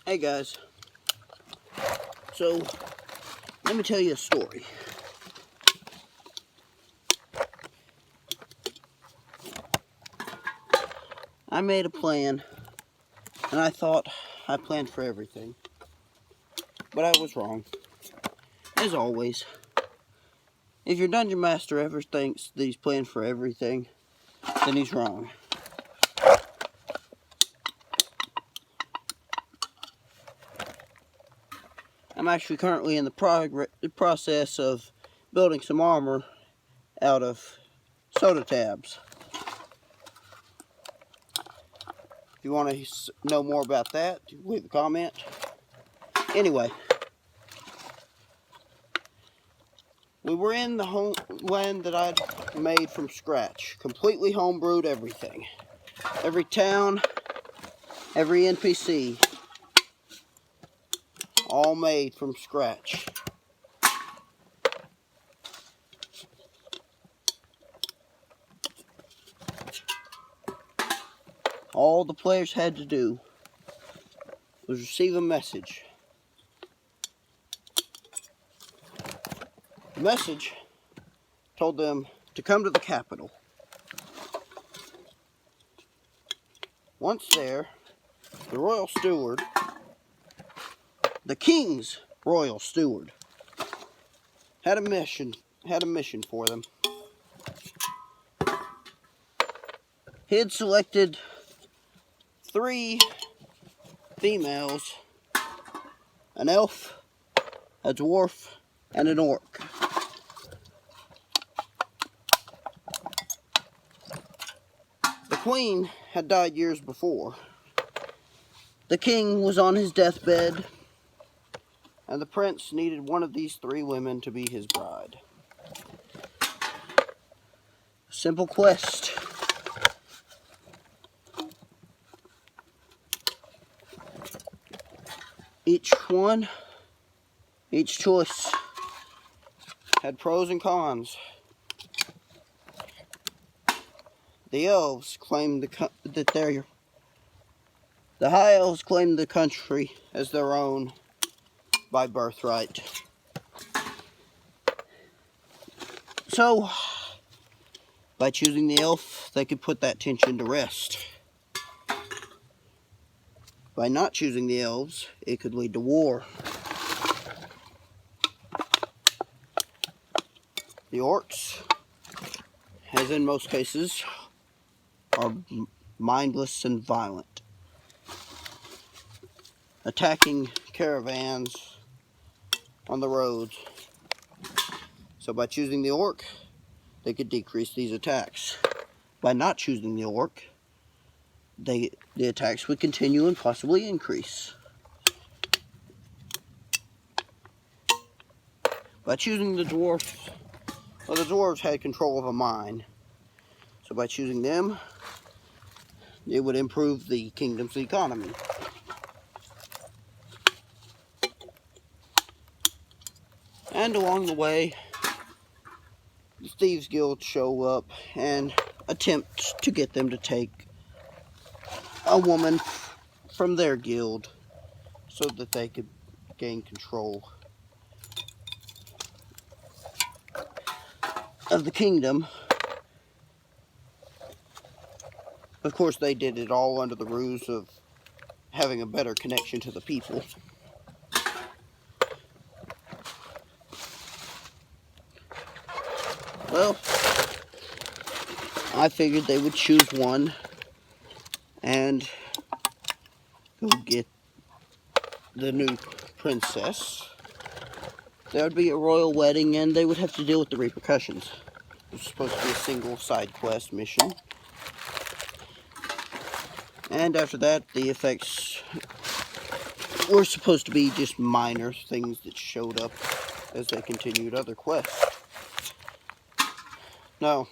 Hey guys, so let me tell you a story. I made a plan and I thought I planned for everything, but I was wrong. As always, if your dungeon master ever thinks that he's planned for everything, then he's wrong. I'm actually currently in the process of building some armor out of soda tabs. If you want to know more about that, leave a comment. Anyway, we were in the homeland that I'd made from scratch. Completely homebrewed everything. Every town, every NPC, all made from scratch. All the players had to do was receive a message. The message told them to come to the capital. Once there, the royal steward, the king's royal steward, had a mission for them. He had selected 3 females, an elf, a dwarf, and an orc. The queen had died years before. The king was on his deathbed, and the prince needed one of these 3 women to be his bride. Simple quest. Each choice had pros and cons. The elves claimed the high elves claimed the country as their own by birthright. So, by choosing the elf, they could put that tension to rest. By not choosing the elves, it could lead to war. The orcs, as in most cases, are mindless and violent, attacking caravans on the roads. So by choosing the orc, they could decrease these attacks. By not choosing the orc, the attacks would continue and possibly increase. By choosing the dwarf, well, the dwarves had control of a mine. So by choosing them, it would improve the kingdom's economy. And along the way, the Thieves Guild show up and attempt to get them to take a woman from their guild so that they could gain control of the kingdom. Of course, they did it all under the ruse of having a better connection to the people. Well, I figured they would choose one and go get the new princess. There would be a royal wedding and they would have to deal with the repercussions. It was supposed to be a single side quest mission. And after that, the effects were supposed to be just minor things that showed up as they continued other quests. No.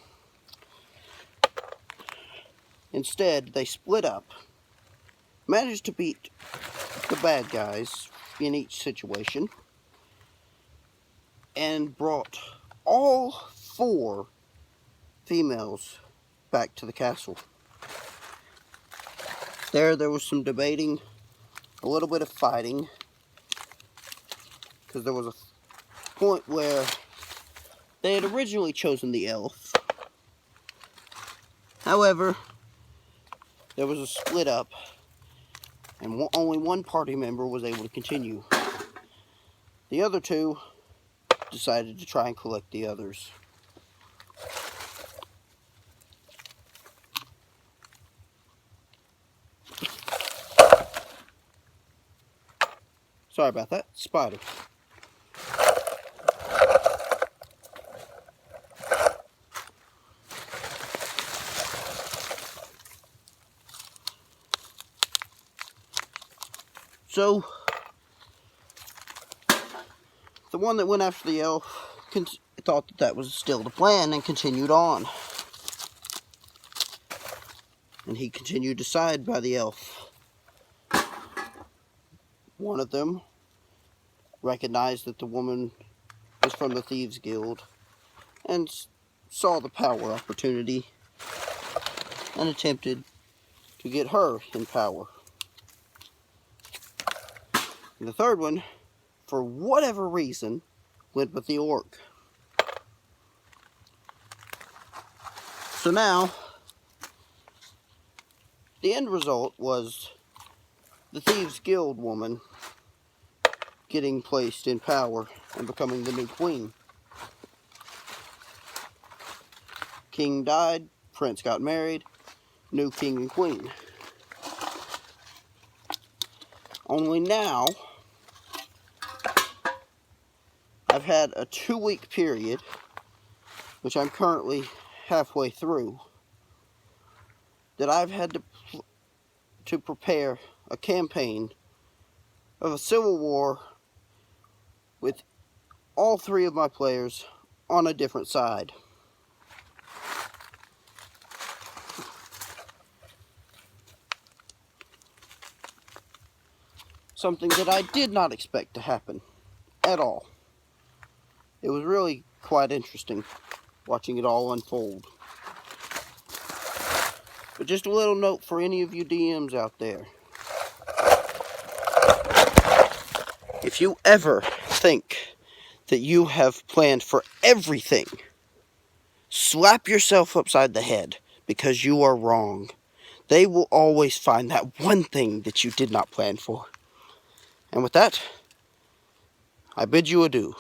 Instead, they split up, managed to beat the bad guys in each situation, and brought all 4 females back to the castle. There was some debating a little bit of fighting, because there was a point where they had originally chosen the elf. However, there was a split up, and only one party member was able to continue. The other two decided to try and collect the others. Sorry about that, spider. So, the one that went after the elf thought that that was still the plan and continued on. And he continued to side by the elf. One of them recognized that the woman was from the Thieves Guild and saw the power opportunity and attempted to get her in power. And the third one, for whatever reason, went with the orc. So now, the end result was the Thieves Guild woman getting placed in power and becoming the new queen. King died, prince got married, new king and queen. Only now, I've had a 2-week period, which I'm currently halfway through, that I've had to prepare a campaign of a civil war with all 3 of my players on a different side. Something that I did not expect to happen at all. It was really quite interesting watching it all unfold. But just a little note for any of you DMs out there. If you ever think that you have planned for everything, slap yourself upside the head, because you are wrong. They will always find that one thing that you did not plan for. And with that, I bid you adieu.